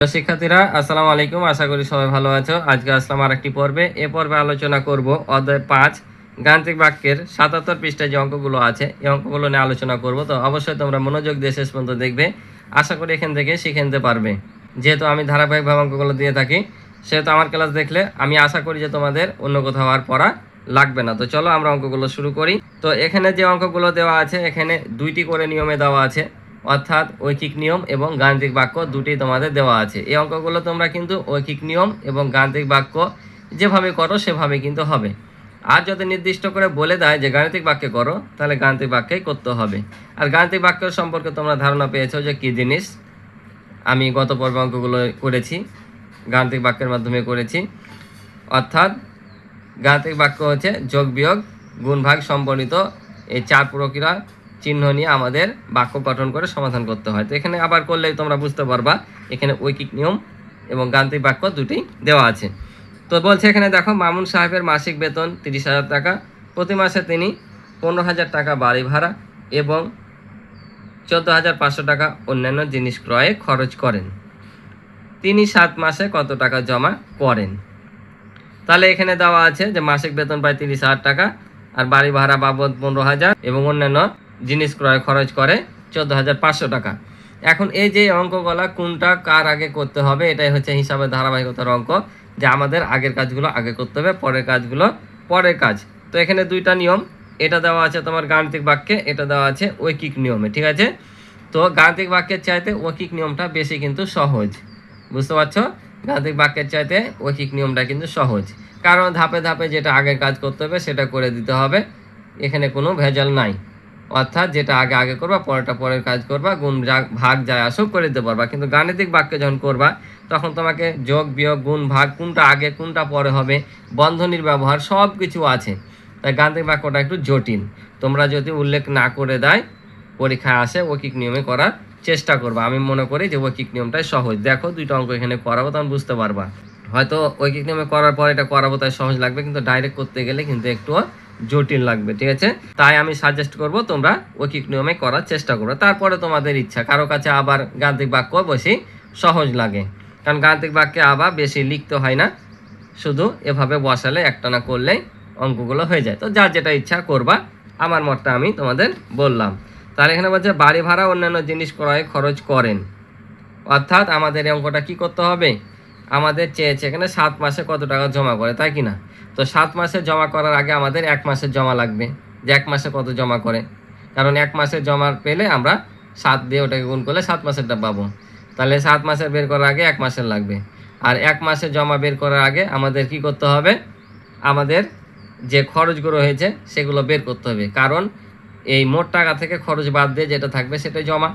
তো শিক্ষার্থীরা আসসালামু আলাইকুম, আশা করি সবাই ভালো আছো। আজকে আসলাম আরেকটি পর্বে। এ পর্বে আলোচনা করব অধ্যায় 5 গাণিতিক বাক্যের 77 পৃষ্ঠায় যে অঙ্কগুলো আছে এই অঙ্কগুলো নিয়ে আলোচনা করব। তো অবশ্যই তোমরা মনোযোগ দিয়ে শেষ পর্যন্ত দেখবে, আশা করি এখান থেকে শিখে নিতে পারবে। যেহেতু আমি ধারাবাহিকভাবে অঙ্কগুলো দিয়ে থাকি, সেহেতু আমার ক্লাস দেখলে আমি আশা করি যে তোমাদের অন্য কোথাও আর পড়া লাগবে না। তো চলো আমরা অঙ্কগুলো শুরু করি। তো এখানে যে অঙ্কগুলো দেওয়া আছে, এখানে দুইটি করে নিয়মে দেওয়া আছে, অর্থাৎ ঐকিক নিয়ম এবং গাণিতিক বাক্য দুটি তোমাদের দেওয়া আছে। এই অঙ্কগুলো তোমরা কিন্তু ঐকিক নিয়ম এবং গাণিতিক বাক্য যেভাবে করো সেভাবে কিন্তু হবে। আর যদি নির্দিষ্ট করে বলে দেয় যে গাণিতিক বাক্যে করো, তাহলে গাণিতিক বাক্যেই করতে হবে। আর গাণিতিক বাক্য সম্পর্কে তোমরা ধারণা পেয়েছো যে কী জিনিস। আমি গত পর্বে অঙ্কগুলো করেছি, গাণিতিক বাক্যের মাধ্যমে করেছি। অর্থাৎ গাণিতিক বাক্য হচ্ছে যোগ বিয়োগ গুণ ভাগ সম্বলিত এই 4 প্রক্রিয়া চিহ্ন নিয়ে আমাদের বাক্য গঠন করে সমাধান করতে হয়। তো এখানে আবার করলেই তোমরা বুঝতে পারবা এখানে ঐকিক নিয়ম এবং গাণিতিক বাক্য দুটি দেওয়া আছে। তো বলছে এখানে দেখো, মামুন সাহেবের মাসিক বেতন 30,000 টাকা। প্রতি মাসে তিনি 15,000 টাকা বাড়ি ভাড়া এবং 14,500 টাকা অন্যান্য জিনিস ক্রয়ে খরচ করেন। তিনি 7 মাসে কত টাকা জমা করেন? তাহলে এখানে দেওয়া আছে যে মাসিক বেতন প্রায় 30,000 টাকা, আর বাড়ি ভাড়া বাবদ 15,000 এবং অন্যান্য জিনিস ক্রয় খরচ করে 14,500 টাকা। এখন এই যে অঙ্কগুলা কোনটা কার আগে করতে হবে, এটাই হচ্ছে হিসাবে ধারাবাহিকতার অঙ্ক, যে আমাদের আগের কাজগুলো আগে করতে হবে, পরের কাজগুলো পরের কাজ। তো এখানে দুইটা নিয়ম, এটা দেওয়া আছে তোমার গাণিতিক বাক্যে, এটা দেওয়া আছে ঐকিক নিয়মে, ঠিক আছে? তো গাণিতিক বাক্যের চাইতে ঐকিক নিয়মটা বেশি কিন্তু সহজ, বুঝতে পারছো? গাণিতিক বাক্যের চাইতে ঐকিক নিয়মটা কিন্তু সহজ, কারণ ধাপে ধাপে যেটা আগের কাজ করতে হবে সেটা করে দিতে হবে, এখানে কোনো ভেজাল নাই। অর্থাৎ যেটা আগে আগে করবা, পরেরটা পরের কাজ করবা, গুণ ভাগ যায় আসুক করে দিতে পারবা। কিন্তু গাণিতিক বাক্যে যখন করবা তখন তোমাকে যোগ বিয়োগ গুণ ভাগ কোনটা আগে কোনটা পরে হবে, বন্ধনীর ব্যবহার সব কিছু আছে। তাই গাণিতিক বাক্যটা একটু জটিল। তোমরা যদি উল্লেখ না করে দেয় পরীক্ষায় আসে, ঐকিক নিয়মে করার চেষ্টা করবা। আমি মনে করি যে ঐকিক নিয়মটাই সহজ। দেখো দুইটা অঙ্ক এখানে করাবো, তখন বুঝতে পারবা। হয়তো ঐকিক নিয়মে করার পর এটা করাবো তাই সহজ লাগবে, কিন্তু ডাইরেক্ট করতে গেলে কিন্তু একটু জটিল লাগবে, ঠিক আছে? তাই আমি সাজেস্ট করব তোমরা ঐকিক নিয়মে করার চেষ্টা করো। তারপরে তোমাদের ইচ্ছা, কারো কাছে আবার গাণিতিক বাক্য বেশি সহজ লাগে, কারণ গাণিতিক বাক্যে আবার বেশি লিখতে হয় না, শুধু এভাবে বসালে একটানা করলেই অঙ্কগুলো হয়ে যায়। তো যার যেটা ইচ্ছা করবা, আমার মতটা আমি তোমাদের বললাম। তাহলে এখানে বলছে বাড়ি ভাড়া অন্যান্য জিনিস ক্রয়ে খরচ করেন। অর্থাৎ আমাদের এই অঙ্কটা কী করতে হবে, আমাদের চেয়েছে এখানে 7 মাসে কত টাকা জমা করে, তাই কি না? তো 7 মাসে জমা করার আগে আমাদের 1 মাসের জমা লাগবে, যে 1 মাসে কত জমা করে। কারণ 1 মাসের জমা পেলে আমরা 7 দিয়ে ওটাকে গুণ করলে 7 মাসেরটা পাবো। তাহলে 7 মাসের বের করার আগে 1 মাসের লাগবে। আর 1 মাসের জমা বের করার আগে আমাদের কি করতে হবে, আমাদের যে খরচগুলো হয়েছে সেগুলো বের করতে হবে। কারণ এই মোট টাকা থেকে খরচ বাদ দিয়ে যেটা থাকবে সেটাই জমা।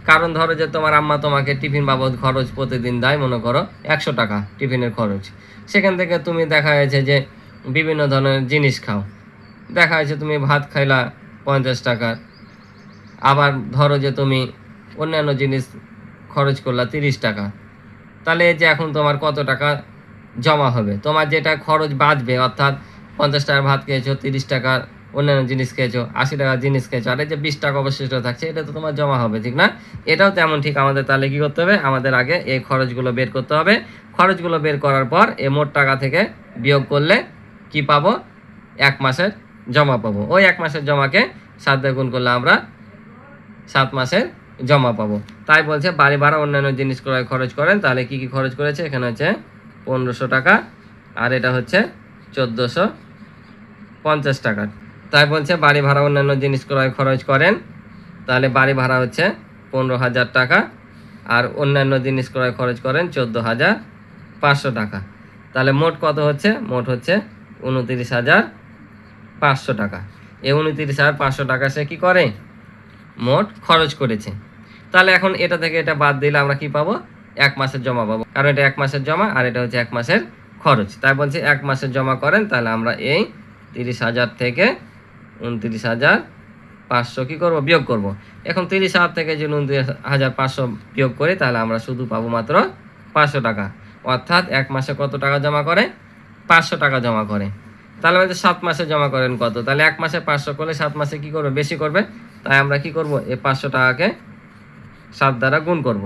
কারণ ধরো যে তোমার আম্মা তোমাকে টিফিন বাবদ খরচ প্রতিদিন দেয়, মনে করো 100 টাকা টিফিনের খরচ। সেখান থেকে তুমি দেখা যাচ্ছে যে বিভিন্ন ধরনের জিনিস খাও, দেখা যাচ্ছে তুমি ভাত খাইলা 50 টাকার, আবার ধরো যে তুমি অন্যান্য জিনিস খরচ করলা 30 টাকা। তাহলে এই যে এখন তোমার কত টাকা জমা হবে, তোমার যেটা খরচ বাঁচবে, অর্থাৎ 50 টাকার ভাত খেয়েছো, 30 টাকার অন্যান্য জিনিস খেয়েছো, 80 টাকার জিনিস খেয়েছো, আর এই যে 20 টাকা অবশিষ্ট থাকছে, এটা তো তোমার জমা হবে, ঠিক না? এটাও তেমন ঠিক। আমাদের তাহলে কী করতে হবে, আমাদের আগে এই খরচগুলো বের করতে হবে। খরচগুলো বের করার পর এই মোট টাকা থেকে বিয়োগ করলে কি পাবো, 1 মাসের জমা পাবো। ওই 1 মাসের জমাকে 7 দিয়ে গুণ করলে আমরা 7 মাসের জমা পাবো। তাই বলছে বাড়ি ভাড়া অন্যান্য জিনিস ক্রয় খরচ করেন। তাহলে কি কি খরচ করেছে, এখানে হচ্ছে 1500 টাকা, আর এটা হচ্ছে 1450 টাকা। তাই বলছে বাড়ি ভাড়া অন্যান্য জিনিস ক্রয় খরচ করেন। তাহলে বাড়ি ভাড়া হচ্ছে 15,000 টাকা, আর অন্যান্য জিনিস ক্রয় খরচ করেন 14,500 টাকা। তাহলে মোট কত হচ্ছে, মোট হচ্ছে 29,500 টাকা। এই 29,500 টাকা সে কী করে, মোট খরচ করেছে। তাহলে এখন এটা থেকে এটা বাদ দিলে আমরা কি পাবো, 1 মাসের জমা পাবো, কারণ এটা 1 মাসের জমা আর এটা হচ্ছে 1 মাসের খরচ। তাই বলছি 1 মাসের জমা করেন। তাহলে আমরা এই 30,000 থেকে 29,500 কী করবো, বিয়োগ করব। এখন 30,000 থেকে যে 29,500 বিয়োগ করি, তাহলে আমরা শুধু পাবো মাত্র 500 টাকা। অর্থাৎ 1 মাসে কত টাকা জমা করে, 500 টাকা জমা করে। তাহলে আমাদের 7 মাসে জমা করেন কত, তাহলে 1 মাসে 500 করলে 7 মাসে কী করবে, বেশি করবে। তাই আমরা কি করব, এই 500 টাকাকে 7 দ্বারা গুণ করব।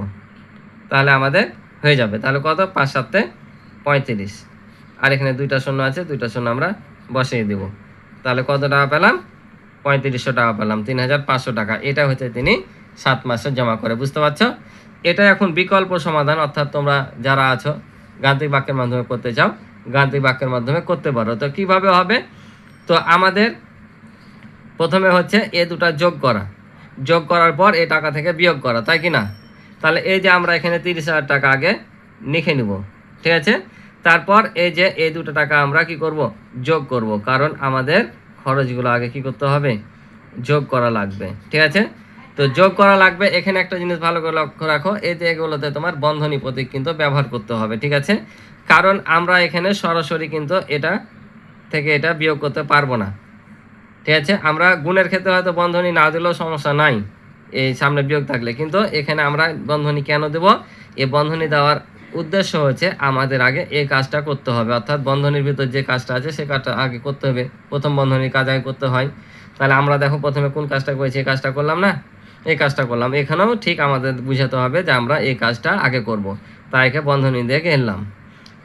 তাহলে আমাদের হয়ে যাবে। তাহলে কত, 5 7 35, আর এখানে 2টা শূন্য আছে, 2টা শূন্য আমরা বসিয়ে দেব। তাহলে কত টাকা পেলাম, 3500 টাকা পেলাম, 3500 টাকা। এটা হচ্ছে তিনি 7 মাসে জমা করে। বুঝতে পারছো? এটা এখন বিকল্প সমাধান, অর্থাৎ তোমরা যারা আছো গাণিতিক বাক্যের মাধ্যমে করতে চাও, গাণিতিক বাক্যের মাধ্যমে করতে পারো। তো কিভাবে হবে, তো আমাদের প্রথমে হচ্ছে এ দুটা যোগ করা, যোগ করার পর এই টাকা থেকে বিয়োগ করা, তাই কি না? তাহলে এই যে আমরা এখানে 30,000 টাকা আগে লিখে নিব, ঠিক আছে? তারপর এই যে এই দুটো টাকা আমরা কি করব, যোগ করব, কারণ আমাদের খরচগুলো আগে কি করতে হবে, যোগ করা লাগবে, ঠিক আছে? তো যোগ করা লাগবে। এখানে একটা জিনিস ভালো করে লক্ষ্য রাখো, এই যে এগুলোতে তোমার বন্ধনী প্রতীক কিন্তু ব্যবহার করতে হবে, ঠিক আছে? কারণ আমরা এখানে সরাসরি কিন্তু এটা থেকে এটা বিয়োগ করতে পারবো না, ঠিক আছে? আমরা গুণের ক্ষেত্রে হয়তো বন্ধনী না দিলেও সমস্যা নাই, এই সামনে বিয়োগ থাকলে, কিন্তু এখানে আমরা বন্ধনী কেন দেব, এই বন্ধনী দেওয়ার উদ্দেশ্য হচ্ছে আমাদের আগে এই কাজটা করতে হবে, অর্থাৎ বন্ধনীর ভিতর যে কাজটা আছে সে কাজটা আগে করতে হবে, প্রথম বন্ধনীর কাজ আগে করতে হয়। তাহলে আমরা দেখো প্রথমে কোন কাজটা করেছি, এই কাজটা করলাম না, এই কাজটা করলাম। এখানেও ঠিক আমাদের বুঝাতে হবে যে আমরা এই কাজটা আগে করব, তাই একে বন্ধনী দিয়ে ঘেরলাম।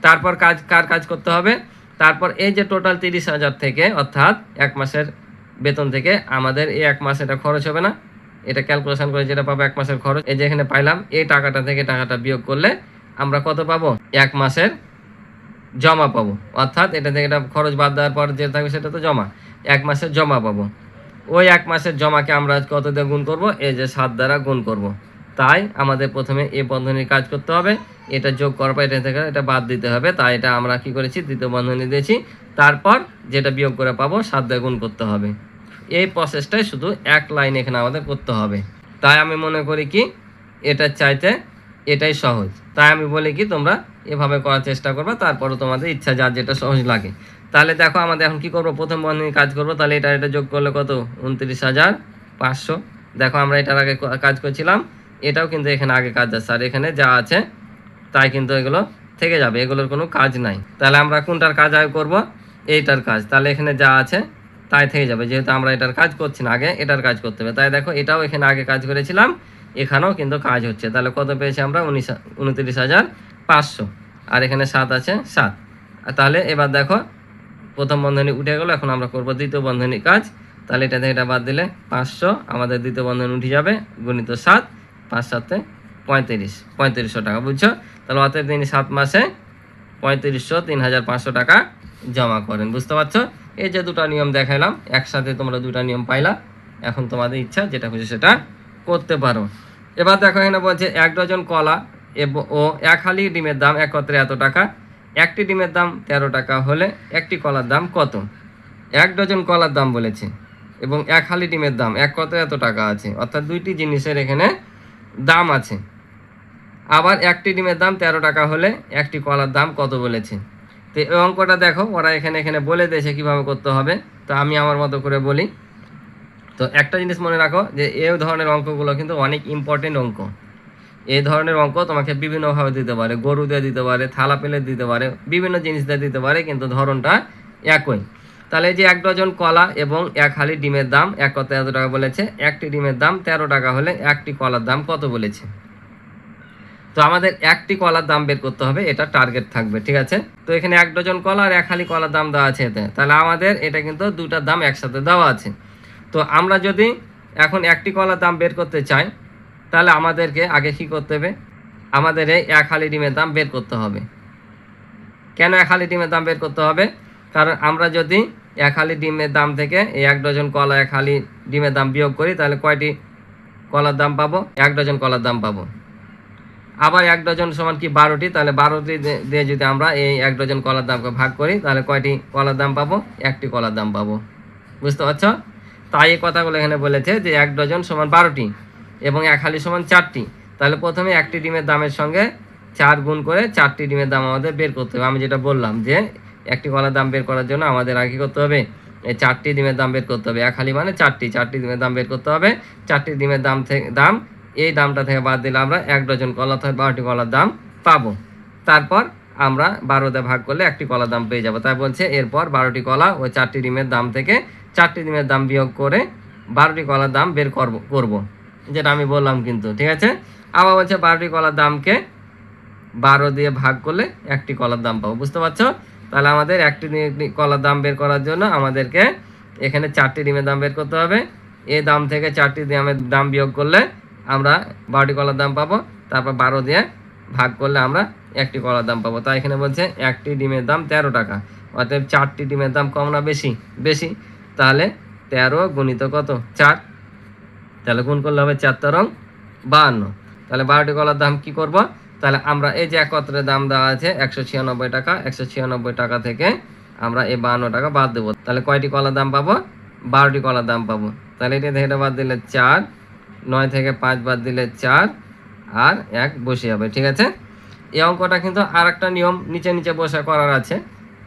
তারপর কার কাজ করতে হবে, তারপর এই যে টোটাল 30,000 থেকে, অর্থাৎ 1 মাসের বেতন থেকে আমাদের এই 1 মাস এটা খরচ হবে না, এটা ক্যালকুলেশন করে যেটা পাবো 1 মাসের খরচ, এই যে এখানে পাইলাম, এই টাকাটা থেকে টাকাটা বিয়োগ করলে আমরা কত পাবো, 1 মাসের জমা পাবো। অর্থাৎ এটা থেকে এটা খরচ বাদ দেওয়ার পর যেটা থাকবে সেটা তো জমা, 1 মাসের জমা পাবো। ওই 1 মাসের জমাকে আমরা কত দিয়ে গুণ করব, এই যে 7 দ্বারা গুণ করব। তাই আমাদের প্রথমে এই বন্ধনীর কাজ করতে হবে, এটা যোগ করার পর এটা থেকে এটা বাদ দিতে হবে, তাই এটা আমরা কি করেছি, দ্বিতীয় বন্ধনী দিয়েছি। তারপর যেটা বিয়োগ করে পাবো 7 দিয়ে গুণ করতে হবে। এই প্রসেসটাই শুধু এক লাইন এখানে আমাদের করতে হবে। তাই আমি মনে করি কি এটার চাইতে এটাই সহজ, তাই আমি বলি কি তোমরা এভাবে করার চেষ্টা করবে, তারপরে তোমাদের ইচ্ছা যার যেটা সহজ লাগে। তাহলে দেখো আমাদের এখন কি করব, প্রথম বন্ধনী কাজ করব, তাহলে এটা যোগ করলে কত, 29,500। দেখো আমরা এটার আগে কাজ করছিলাম, এটাও কিন্তু এখানে আগে কাজ আছে, আর এখানে যা আছে তাই কিন্তু এগুলো থেকে যাবে, এগুলোর কোনো কাজ নাই। তাহলে আমরা কোনটার কাজ আগে করব, এইটার কাজ, তাহলে এখানে যা আছে তাই থেকে যাবে, যেহেতু আমরা এটার কাজ করছি না, আগে এটার কাজ করতে হবে। তাই দেখো এটাও এখানে আগে কাজ করেছিলাম, এখানেও কিন্তু কাজ হচ্ছে। তাহলে কত পেয়েছি আমরা, 29,500, আর এখানে 7 আছে 7। তাহলে এবার দেখো প্রথম বন্ধনী উঠে গেল, এখন আমরা করব দ্বিতীয় বন্ধনী কাজ। তাহলে এটা থেকে এটা বাদ দিলে 500, আমাদের দ্বিতীয় বন্ধনী উঠে যাবে, গুণিত 7, 5 7 3500 টাকা। বুঝছো? তাহলে অতএব তিনি 7 মাসে 3500 3,500 টাকা জমা করেন। বুঝতে পারছো? এই যে দুটো নিয়ম দেখাইলাম, একসাথে তোমরা দুটো নিয়ম পাইলা, এখন তোমাদের ইচ্ছা যেটা খুশি সেটা করতে পারো। এবার দেখো এখানে বলছে 1 ডজন কলা ও 1 হালি ডিমের দাম একত্রে এত টাকা, একটি ডিমের দাম 13 টাকা হলে একটি কলার দাম কত? 1 ডজন কলার দাম বলেছে এবং 1 হালি ডিমের দাম একত্রে এত টাকা আছে, অর্থাৎ দুইটি জিনিসের এখানে দাম আছে। আবার একটি ডিমের দাম 13 টাকা হলে একটি কলার দাম কত বলেছে। তো এই অঙ্কটা দেখো ওরা এখানে বলে দিয়েছে কীভাবে করতে হবে, তো আমি আমার মতো করে বলি। তো একটা জিনিস মনে রাখো যে এই ধরনের অঙ্কগুলো কিন্তু অনেক ইম্পর্টেন্ট অঙ্ক। এই ধরনের অঙ্ক তোমাকে বিভিন্নভাবে দিতে পারে, গরু দিয়ে দিতে পারে, থালা পেলে দিতে পারে, বিভিন্ন জিনিস দিয়ে দিতে পারে, কিন্তু ধরনটা একই। তাহলে যে 1 ডজন কলা এবং 1 হালি ডিমের দাম একত্রে এত টাকা বলেছে, একটি ডিমের দাম 13 টাকা হলে একটি কলার দাম কত বলেছে। তো আমাদের একটি কলার দাম বের করতে হবে, এটা টার্গেট থাকবে, ঠিক আছে? তো এখানে 1 ডজন কলা আর 1 হালি কলার দাম দেওয়া আছে এতে, তাহলে আমাদের এটা কিন্তু দুটার দাম একসাথে দেওয়া আছে। তো আমরা যদি এখন একটি কলার দাম বের করতে চাই, তাহলে আমাদেরকে আগে কী করতে হবে, আমাদের এই 1 হালি ডিমের দাম বের করতে হবে। কেন 1 হালি ডিমের দাম বের করতে হবে? কারণ আমরা যদি 1 হালি ডিমের দাম থেকে এই 1 ডজন কলা 1 হালি ডিমের দাম বিয়োগ করি, তাহলে কয়টি কলার দাম পাবো, 1 ডজন কলার দাম পাবো। আবার 1 ডজন সমান কি 12টি, তাহলে 12টি দিয়ে যদি আমরা এই 1 ডজন কলার দামকে ভাগ করি, তাহলে কয়টি কলার দাম পাবো, একটি কলার দাম পাবো। বুঝতে পারছো? তাই এই কথাগুলো এখানে বলেছে যে 1 ডজন সমান 12টি এবং 1 হালি সমান 4টি। তাহলে প্রথমে একটি ডিমের দামের সঙ্গে 4 গুণ করে 4টি ডিমের দাম আমাদের বের করতে হবে। আমি যেটা বললাম যে একটি কলার দাম বের করার জন্য আমাদের আগে করতে হবে এই 4টি ডিমের দাম বের করতে হবে, 1 হালি মানে 4টি ডিমের দাম বের করতে হবে। 4টি ডিমের দাম থেকে এই দামটা থেকে বাদ দিলে আমরা 1 ডজন কলা অর্থাৎ 12টি কলার দাম পাবো। তারপর আমরা 12 দিয়ে ভাগ করলে একটি কলার দাম পেয়ে যাবো। তাই বলছে এরপর 12টি কলা ও 4টি ডিমের দাম থেকে 4টি ডিমের দাম বিয়োগ করে 12টি কলার দাম বের করব, যেটা আমি বললাম কিন্তু, ঠিক আছে? আবার বলছে 12টি কলার দামকে 12 দিয়ে ভাগ করলে একটি কলার দাম পাবো। বুঝতে পারছো? তাহলে আমাদের একটি কলার দাম বের করার জন্য আমাদেরকে এখানে 4টি ডিমের দাম বের করতে হবে। এই দাম থেকে 4টি ডিমের দাম বিয়োগ করলে আমরা 12টি কলার দাম পাবো। তারপর 12 দিয়ে ভাগ করলে আমরা একটি কলার দাম পাবো। তাই এখানে বলছে একটি ডিমের দাম 13 টাকা। অতএব 4টি ডিমের দাম কম না বেশি? বেশি। তাহলে 13 গুণিত কত? 4। তাহলে গুণ করলে হবে 4 তেরং 52। তাহলে 12টি কলার দাম কি করব? তাহলে আমরা এই যে একত্রে দাম দেওয়া আছে 196 টাকা, 196 টাকা থেকে আমরা এই 52 টাকা বাদ দেবো। তাহলে কয়টি কলার দাম পাবো? 12টি কলার দাম পাবো। তাহলে এটা থেকে এটা বাদ দিলে 4, 9 থেকে 5 বাদ দিলে 4 আর 1 বসে যাবে। ঠিক আছে? এই অঙ্কটা কিন্তু আর একটা নিয়ম নিচে নিচে বসে করার আছে,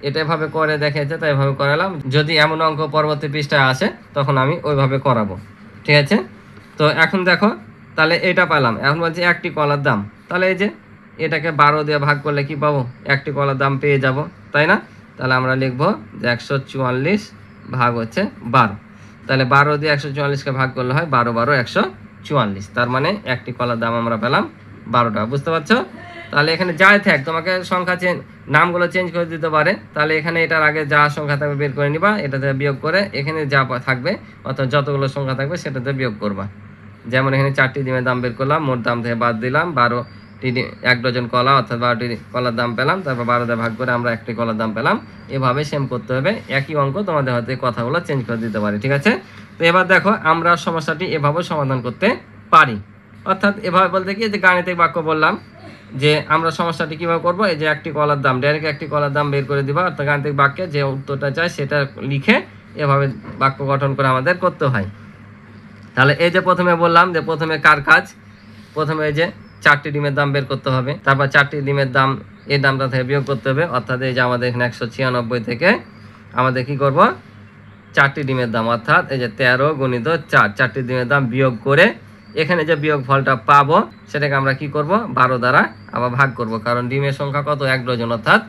এটা এভাবে করে দেখিয়েছে তাই এভাবে করালাম। যদি এমন অঙ্ক পরবর্তী পৃষ্ঠায় আসে তখন আমি ওইভাবে করাবো। ঠিক আছে? তো এখন দেখো, তাহলে এটা পেলাম। এখন বলছি একটি কলার দাম, তাহলে এই যে এটাকে 12 দিয়ে ভাগ করলে কি পাবো? একটি কলার দাম পেয়ে যাব, তাই না? তাহলে আমরা লিখবো যে 144 ভাগ হচ্ছে 12। তাহলে 12 দিয়ে 144কে ভাগ করলে হয় 12 12 144। তার মানে একটি কলার দাম আমরা পেলাম 12 টাকা। বুঝতে পারছো? তাহলে এখানে যাই থাক, তোমাকে সংখ্যা নামগুলো চেঞ্জ করে দিতে পারে। তাহলে এখানে এটার আগে যা সংখ্যা থাকবে বের করে নিবা, এটাতে বিয়োগ করে এখানে যা থাকবে অর্থাৎ যতগুলো সংখ্যা থাকবে সেটাতে বিয়োগ করবা। যেমন এখানে 4টি ডিমের দাম বের করলাম, মোট দাম থেকে বাদ দিলাম 12টি 1 ডজন কলা অর্থাৎ 12টি কলার দাম পেলাম। তারপর 12 দিয়ে ভাগ করে আমরা একটি কলার দাম পেলাম। এভাবে সেম করতে হবে। একই অঙ্ক তোমাদের হয়তো এই কথাগুলো চেঞ্জ করে দিতে পারে। ঠিক আছে? তো এবার দেখো আমরা সমস্যাটি এভাবে সমাধান করতে পারি। অর্থাৎ এভাবে বলতে কি, যে গাণিতিক বাক্য বললাম যে আমরা সমস্যাটি কিভাবে করব, এই যে একটি কলার দাম, ডাইরেক্ট একটি কলার দাম বের করে দিবা। অর্থাৎ গাণিতিক বাক্যে যে উত্তরটা চাই সেটা লিখে এভাবে বাক্য গঠন করে আমাদের করতে হয়। তাহলে এই যে প্রথমে বললাম যে প্রথমে কার কাজ, প্রথমে এই যে 4টি ডিমের দাম বের করতে হবে। তারপর 4টি ডিমের দাম এই দামটা থেকে বিয়োগ করতে হবে। অর্থাৎ এই যে আমাদের এখানে 196 থেকে আমাদের কি করব, 4টি ডিমের দাম অর্থাৎ এই যে 13 গুণিত 4, 4টি ডিমের দাম বিয়োগ করে এখানে যে বিয়োগ ফলটা পাবো সেটাকে আমরা কি করব, 12 দ্বারা আবার ভাগ করব। কারণ ডিমের সংখ্যা কত? 1 ডজন অর্থাৎ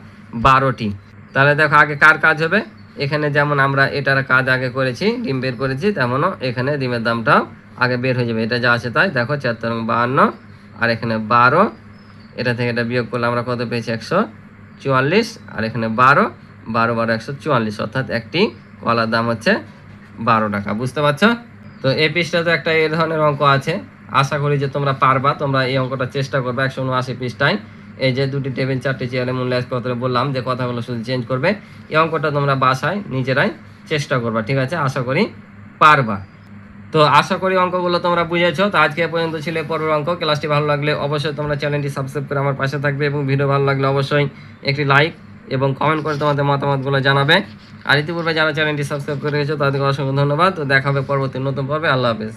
12টি। তাহলে দেখো আগে কার কাজ হবে, এখানে যেমন আমরা এটার কাজ আগে করেছি, ডিম বের করেছি, তেমনও এখানে ডিমের দামটাও আগে বের হয়ে যাবে। এটা যা আছে তাই। দেখো 4 তেরং 52 আর এখানে 12, এটা থেকে এটা বিয়োগ করলে আমরা কত পেয়েছি? 144 আর এখানে 12, 12 12 144 অর্থাৎ একটি কলার দাম হচ্ছে 12 টাকা। বুঝতে পারছো? তো এই পৃষ্ঠাতে একটা এই ধরনের অঙ্ক আছে, আশা করি যে তোমরা পারবা। তোমরা এই অঙ্কটা চেষ্টা করবে 179 পৃষ্ঠায়। এই যে 2টি টেবিল 4টি চেয়ারে মূল্যায়ন করতে বললাম, যে কথাগুলো শুধু চেঞ্জ করবে। এই অঙ্কটা তোমরা বাসায় নিজেরাই চেষ্টা করবা। ঠিক আছে? আশা করি পারবা। তো আশা করি অঙ্কগুলো তোমরা বুঝেছো। তো আজকে পর্যন্ত ছিল পরের অঙ্ক। ক্লাসটি ভালো লাগলে অবশ্যই তোমরা চ্যানেলটি সাবস্ক্রাইব করে আমার পাশে থাকবে এবং ভিডিও ভালো লাগলে অবশ্যই একটি লাইক এবং কমেন্ট করে তোমাদের মতামতগুলো জানাবে। আর ইতিপূর্বে যারা চ্যানেলটি সাবস্ক্রাইব করে রেখেছো তাদেরকে অসংখ্য ধন্যবাদ। তো দেখা হবে পরবর্তী নতুন পর্বে। আল্লাহ হাফেজ।